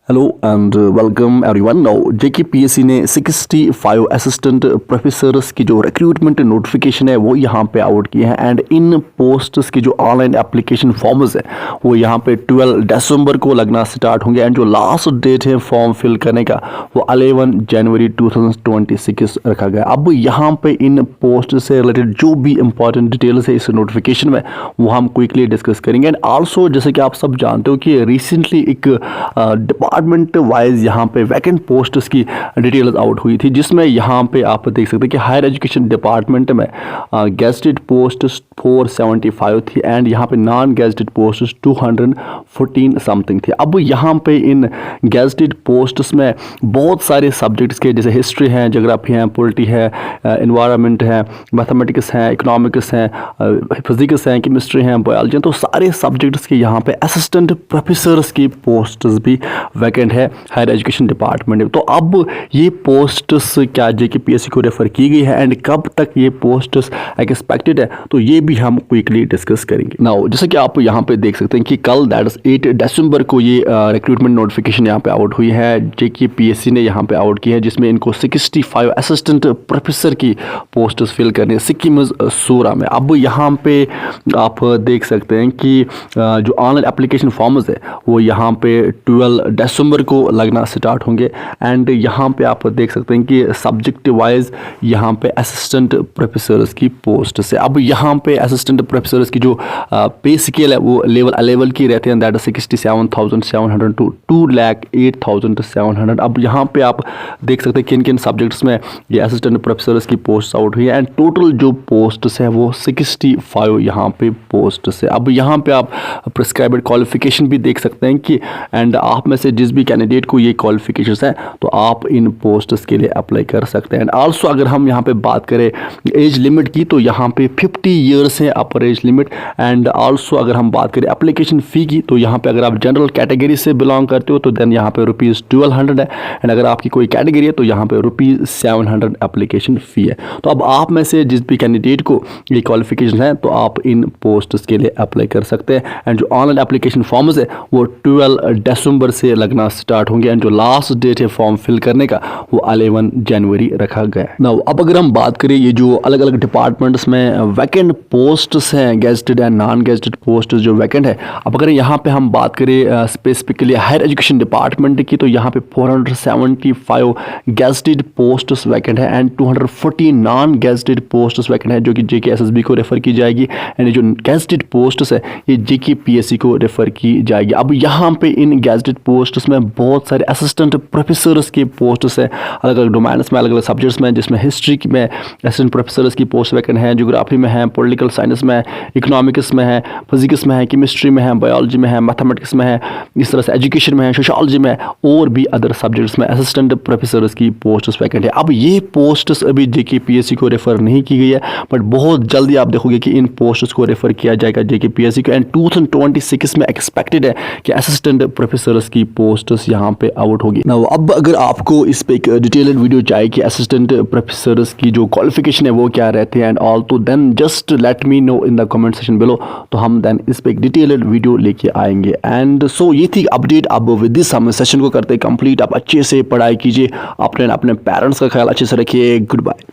Hello and welcome everyone. Now JKPSC ने 65 assistant professors की जो रिक्रूटमेंट नोटिफिकेशन है वो यहाँ पे आउट किए हैं एंड इन पोस्ट्स की जो ऑनलाइन एप्लीकेशन फॉर्म्स है वो यहाँ पे 12 दिसंबर को लगना स्टार्ट होंगे एंड जो लास्ट डेट है फॉर्म फिल करने का वो 11 जनवरी 2026 रखा गया। अब यहाँ पे इन पोस्ट से रिलेटेड जो भी इंपॉर्टेंट डिटेल्स है इस नोटिफिकेशन में वो हम क्विकली डिस्कस करेंगे। एंड आल्सो जैसे कि आप सब जानते हो कि रिसेंटली एक डिपार्टमेंट वाइज यहाँ पे वैकेंट पोस्ट्स की डिटेल्स आउट हुई थी, जिसमें यहाँ पे आप देख सकते हैं कि हायर एजुकेशन डिपार्टमेंट में गेस्टेड पोस्ट 475 थी एंड यहाँ पे नॉन गेस्टेड पोस्ट 214 समथिंग थी। अब यहाँ पे इन गेस्टेड पोस्ट्स में बहुत सारे सब्जेक्ट्स के जैसे हिस्ट्री है, जोग्राफी है, पॉलिटी है, इन्वायरमेंट है, मैथमेटिक्स है, इकोनॉमिक्स है, फिजिक्स है, केमिस्ट्री है, बायोलॉजी है, तो सारे सब्जेक्ट्स के यहाँ पे असिस्टेंट प्रोफेसर्स की पोस्ट्स भी वैकेंट है हायर एजुकेशन डिपार्टमेंट में। तो अब ये पोस्ट्स क्या जेकेपीएससी को रेफर की गई है एंड कब तक ये पोस्ट्स एक्सपेक्टेड है, तो ये भी हम क्विकली डिस्कस करेंगे। नाउ जैसे कि आप यहाँ पे देख सकते हैं कि कल दैट इज 8 दिसंबर को ये रिक्रूटमेंट नोटिफिकेशन यहाँ पे आउट हुई है, जेकेपीएससी ने यहाँ पे आउट की है, जिसमें इनको 65 असिस्टेंट प्रोफेसर की पोस्ट्स फिल करनी है सिक्किम सूरा में। अब यहाँ पे आप देख सकते हैं कि जो ऑनलाइन एप्लीकेशन फॉर्म्स है वो यहाँ पे 12 दिसंबर को लगना स्टार्ट होंगे एंड यहाँ पे आप देख सकते हैं कि सब्जेक्ट वाइज यहाँ पे असिस्टेंट प्रोफेसर्स की पोस्ट से। अब यहाँ पे असिस्टेंट प्रोफेसर्स की जो पे स्केल है वो लेवल 11 की रहते हैं, दैट 67,700 टू 2,08,700। अब यहाँ पे आप देख सकते हैं किन किन सब्जेक्ट्स में ये असिस्टेंट प्रोफेसर्स की पोस्ट आउट हुई है एंड टोटल जो पोस्ट्स है वो 65 यहाँ पे पोस्ट्स है। अब यहाँ पे आप प्रिस्क्राइब्ड क्वालिफिकेशन भी देख सकते हैं कि एंड आप में से जिस भी कैंडिडेट को ये क्वालिफिकेशंस हैं तो आप इन पोस्ट्स के लिए अप्लाई कर सकते हैं। एंड आल्सो अगर हम यहाँ पे बात करें एज लिमिट की तो यहाँ पे 50 ईयर्स है अपर एज लिमिट। एंड आल्सो अगर हम बात करें एप्लीकेशन फ़ी की तो यहाँ पे अगर आप जनरल कैटेगरी से बिलोंग करते हो तो देन यहाँ पे ₹1200 है एंड अगर आपकी कोई कैटेगरी है तो यहाँ पे ₹700 एप्लीकेशन फ़ी है। तो अब आप में से जिस भी कैंडिडेट को ये क्वालिफिकेशन है तो आप इन पोस्ट्स के लिए अप्लाई कर सकते हैं एंड जो ऑनलाइन एप्लीकेशन फॉर्म्स है वो 12 दिसंबर से लगना स्टार्ट होंगे एंड जो लास्ट डेट है फॉर्म फिल करने का वो 11 जनवरी रखा गया। नाउ अब अगर हम बात करें ये जो अलग अलग डिपार्टमेंट्स में वैकेंट पोस्ट्स हैं, gazetted and non gazetted post जो वैकेंट है, अब अगर यहाँ पे हम बात करें स्पेसिफिकली हायर एजुकेशन डिपार्टमेंट की तो यहाँ पे 475 गेस्टेड पोस्ट्स वैकेंट है and 214 non gazetted posts vacant है जो कि जेकेएसएसबी को रेफर की जाएगी एंड जो गेस्टेड पोस्ट्स है ये जेकेपीएससी को रेफर की जाएगी। अब यहाँ पे इन गेस्टेड पोस्ट्स में बहुत सारे असिस्टेंट प्रोफेसर्स की पोस्ट्स हैं अलग अलग डोमेन्स में, अलग अलग सब्जेक्ट्स में, जिसमें हिस्ट्री में असिस्टेंट प्रोफेसर्स की पोस्ट वैकेंट है, ज्योग्राफी में है, पॉलिटिकल साइंस में है, इकोनॉमिक्स में है, फिजिक्स में है, केमिस्ट्री में है, बायोलॉजी में है, मैथमेटिक्स में है, इस तरह से एजुकेशन में है, सोशोलॉजी में है और भी अदर सब्जेक्ट्स में असिस्टेंट प्रोफेसर्स की पोस्ट्स वैकेंट है। अब ये पोस्ट्स अभी जेकेपीएससी को रेफर नहीं की गई है बट बहुत जल्दी आप देखोगे कि इन पोस्ट्स को रेफर किया जाएगा जेकेपीएससी को एंड 2026 में एक्सपेक्टेड है कि असिस्टेंट प्रोफेसर्स की पोस्ट्स यहाँ पे आउट होगी। ना अब अगर आपको इस पे एक डिटेल्ड वीडियो चाहिए कि असिस्टेंट प्रोफेसर्स की जो क्वालिफिकेशन है वो क्या रहते हैं एंड ऑल, तो then just let me know in the comment section below, तो हम देन इस पे एक डिटेल्ड वीडियो लेके आएंगे। एंड सो ये थी अपडेट। अब विद दिस हम सेशन को करते कंप्लीट। आप अच्छे से पढ़ाई कीजिए, अपने पेरेंट्स का ख्याल अच्छे से रखिए। Good bye.